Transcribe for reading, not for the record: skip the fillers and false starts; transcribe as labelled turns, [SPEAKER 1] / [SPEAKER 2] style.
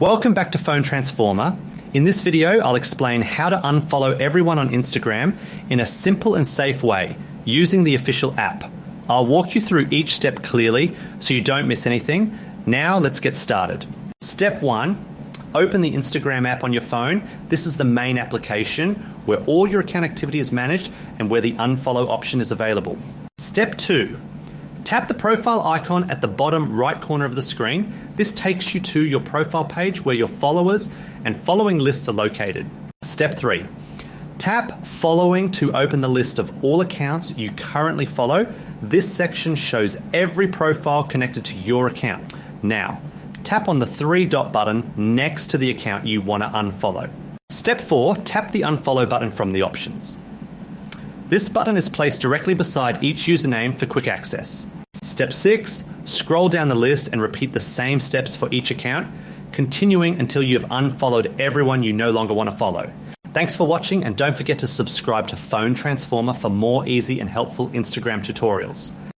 [SPEAKER 1] Welcome back to Phone Transformer. In this video, I'll explain how to unfollow everyone on Instagram in a simple and safe way using the official app. I'll walk you through each step clearly so you don't miss anything. Now let's get started. Step 1, open the Instagram app on your phone. This is the main application where all your account activity is managed and where the unfollow option is available. Step 2, tap the profile icon at the bottom right corner of the screen. This takes you to your profile page where your followers and following lists are located. Step 3, tap following to open the list of all accounts you currently follow. This section shows every profile connected to your account. Now, tap on the 3-dot button next to the account you want to unfollow. Step 4, tap the unfollow button from the options. This button is placed directly beside each username for quick access. Step 6, scroll down the list and repeat the same steps for each account, continuing until you have unfollowed everyone you no longer want to follow. Thanks for watching, and don't forget to subscribe to Phone Transformer for more easy and helpful Instagram tutorials.